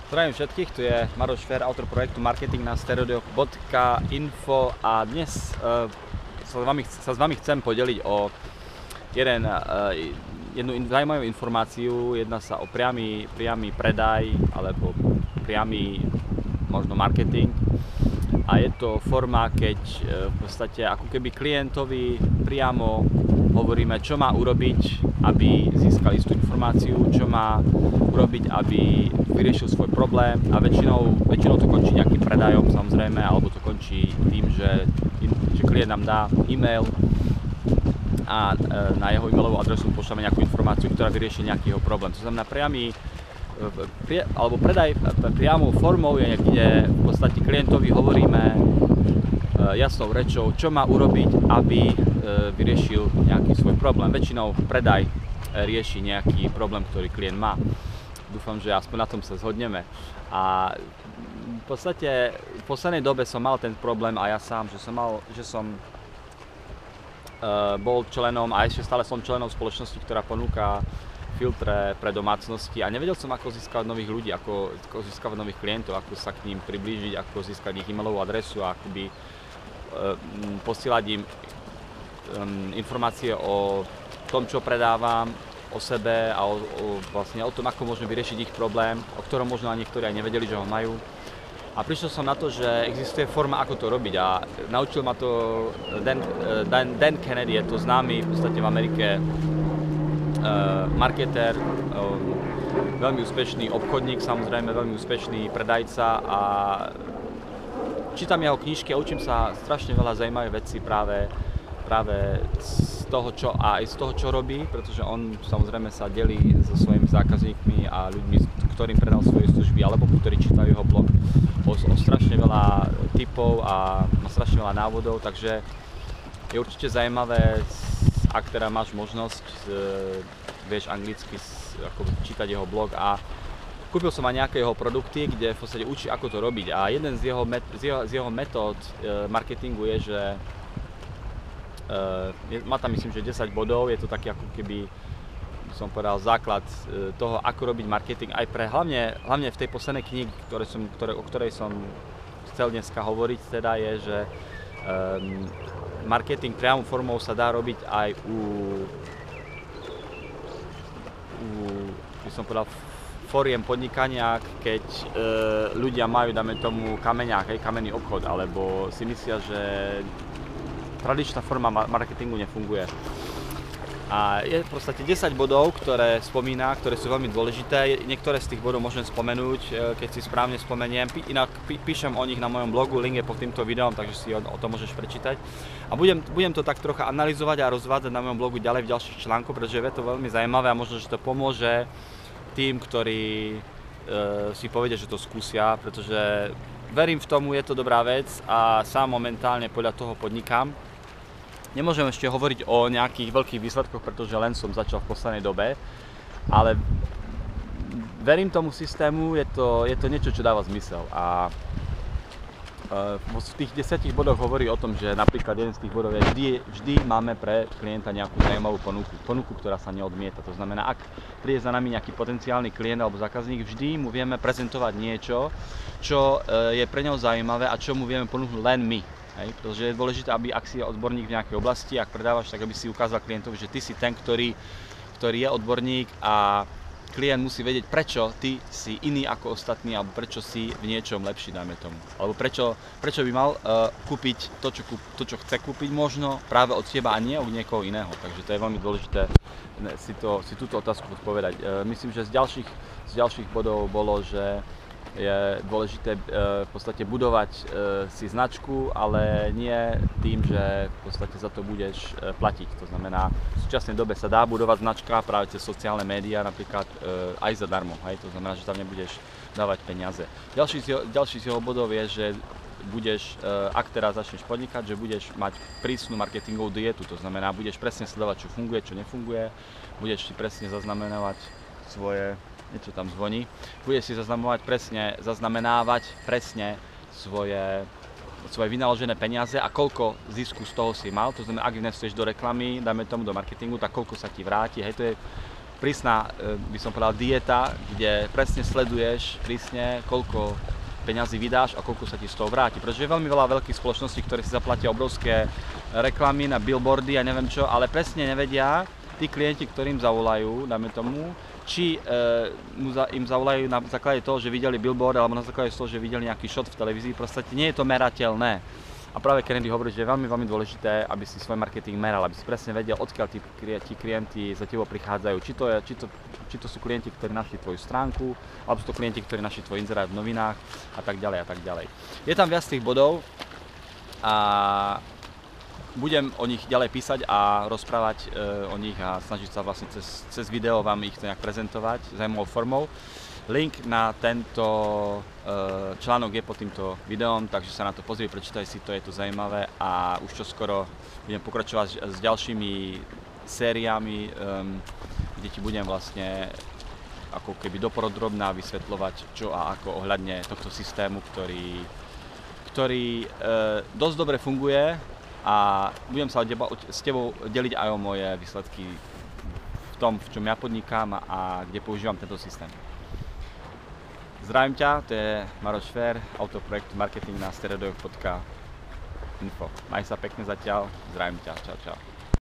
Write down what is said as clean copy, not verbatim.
Zdravím všetkých, tu je Maroš Fér, autor projektu Marketing na stereodoch.info a dnes sa s vami chcem podeliť o jednu zaujímavú informáciu. Jedná sa o priamy predaj alebo priamy možno marketing. A je to forma, keď v podstate ako keby klientovi priamo hovoríme, čo má urobiť, aby získal istú informáciu, čo má urobiť, aby vyriešil svoj problém, a väčšinou to končí nejakým predajom samozrejme, alebo to končí tým, že klient nám dá e-mail a na jeho e-mailovú adresu pošleme nejakú informáciu, ktorá vyrieši nejaký jeho problém. To znamená predaj priamou formou je, kde v podstate klientovi hovoríme jasnou rečou, čo má urobiť, aby vyriešil nejaký svoj problém. Väčšinou predaj rieši nejaký problém, ktorý klient má. Dúfam, že aspoň na tom sa zhodneme. A v podstate v poslednej dobe som mal ten problém a ja sám, že som bol členom a ešte stále som členom spoločnosti, ktorá ponúka filtre pre domácnosti, a nevedel som, ako získať nových ľudí, ako získať nových klientov, ako sa k ním priblížiť, ako získať ich e-mailovú adresu a akoby posielať im informácie o tom, čo predávam, o sebe a vlastne o tom, ako môžeme vyriešiť ich problém, o ktorom možno ani niektorí aj nevedeli, že ho majú. A prišiel som na to, že existuje forma, ako to robiť, a naučil ma to Dan Kennedy, je to známy v podstate v Amerike marketér, veľmi úspešný obchodník, samozrejme veľmi úspešný predajca, a čítam jeho knižky a učím sa strašne veľa zaujímavých vecí práve z toho, čo robí, pretože on samozrejme sa delí so svojimi zákazníkmi a ľuďmi, ktorým predal svoje služby, alebo ktorí čítajú jeho blog, o strašne veľa tipov a má strašne veľa návodov, takže je určite zaujímavé, ak teda máš možnosť, vieš anglicky, ako čítať jeho blog, a kúpil som aj nejaké jeho produkty, kde v podstate učí, ako to robiť. A jeden z jeho metód marketingu je, že má tam, myslím, že 10 bodov, je to taký ako keby, som povedal, základ toho, ako robiť marketing aj pre, hlavne v tej poslednej knihe, o ktorej som chcel dneska hovoriť, teda je, že marketing priamou formou sa dá robiť aj by som povedal, foriem podnikania, keď ľudia majú, dáme tomu, kamenný obchod, alebo si myslia, že tradičná forma marketingu nefunguje. A je v podstate 10 bodov, ktoré spomína, ktoré sú veľmi dôležité. Niektoré z tých bodov môžem spomenúť, keď si správne spomeniem. Inak píšem o nich na mojom blogu, link je pod týmto videom, takže si o tom môžeš prečítať. A budem to tak trocha analyzovať a rozvádzať na mojom blogu ďalej v ďalších článkoch, pretože je to veľmi zaujímavé a možno, že to pomôže tým, ktorí si povedia, že to skúsia, pretože verím v tomu, je to dobrá vec a sám momentálne podľa toho podnikám. Nemôžem ešte hovoriť o nejakých veľkých výsledkoch, pretože len som začal v poslednej dobe, ale verím tomu systému, je to niečo, čo dáva zmysel. A v tých 10 bodoch hovorí o tom, že napríklad jeden z tých bodov je, vždy máme pre klienta nejakú zaujímavú ponuku, ktorá sa neodmieta. To znamená, ak príde za nami nejaký potenciálny klient alebo zákazník, vždy mu vieme prezentovať niečo, čo je pre neho zaujímavé a čo mu vieme ponúknuť len my. Hej, pretože je dôležité, aby ak si je odborník v nejakej oblasti, ak predávaš, tak aby si ukázal klientovi, že ty si ten, ktorý je odborník, a klient musí vedieť, prečo ty si iný ako ostatní, alebo prečo si v niečom lepší, dajme tomu. Alebo prečo by mal kúpiť to, čo chce kúpiť možno práve od teba a nie od niekoho iného. Takže to je veľmi dôležité si túto otázku odpovedať. Myslím, že z ďalších bodov bolo, že je dôležité v podstate budovať si značku, ale nie tým, že v podstate za to budeš platiť. To znamená, v súčasnej dobe sa dá budovať značka práve cez sociálne médiá, napríklad aj zadarmo. Hej? To znamená, že tam nebudeš dávať peniaze. Ďalší z jeho bodov je, že budeš, ak teraz začneš podnikať, že budeš mať prísnu marketingovú dietu. To znamená, budeš presne sledovať, čo funguje, čo nefunguje, budeš si presne zaznamenávať svoje... Niečo tam zvoní. Budeš si zaznamenávať presne svoje vynaložené peniaze a koľko zisku z toho si mal. To znamená, ak investuješ do reklamy, dajme tomu do marketingu, tak koľko sa ti vráti. Hej, prísna, by som povedal, dieta, kde presne sleduješ prísne, koľko peňazí vydáš a koľko sa ti z toho vráti. Pretože je veľmi veľa veľkých spoločností, ktoré si zaplatia obrovské reklamy na billboardy a neviem čo, ale presne nevedia tí klienti, ktorým zavolajú, dáme tomu, či im zavolajú na základe toho, že videli billboard, alebo na základe toho, že videli nejaký shot v televízii. Proste nie je to merateľné. A práve Kennedy hovorí, že je veľmi, veľmi dôležité, aby si svoj marketing meral, aby si presne vedel, odkiaľ tí klienti za tebou prichádzajú. Či to sú klienti, ktorí našli tvoju stránku, alebo sú to klienti, ktorí našli tvoj inzerát v novinách a tak ďalej a tak ďalej. Je tam viac tých bodov a budem o nich ďalej písať a rozprávať o nich a snažiť sa vlastne cez video vám ich to nejak prezentovať zaujímavou formou. Link na tento článok je pod týmto videom, takže sa na to pozri, prečítaj si to, je to zaujímavé a už čoskoro budem pokračovať s ďalšími sériami, kde ti budem vlastne ako keby dopodrobná vysvetľovať čo a ako ohľadne tohto systému, ktorý dosť dobre funguje a budem sa s tebou deliť aj o moje výsledky v tom, v čom ja podnikám a kde používam tento systém. Zdravím ťa, to je Maroš Fér, autor projektu marketing na stereodoch.info. Maj sa pekne zatiaľ, zdravím ťa, čau čau.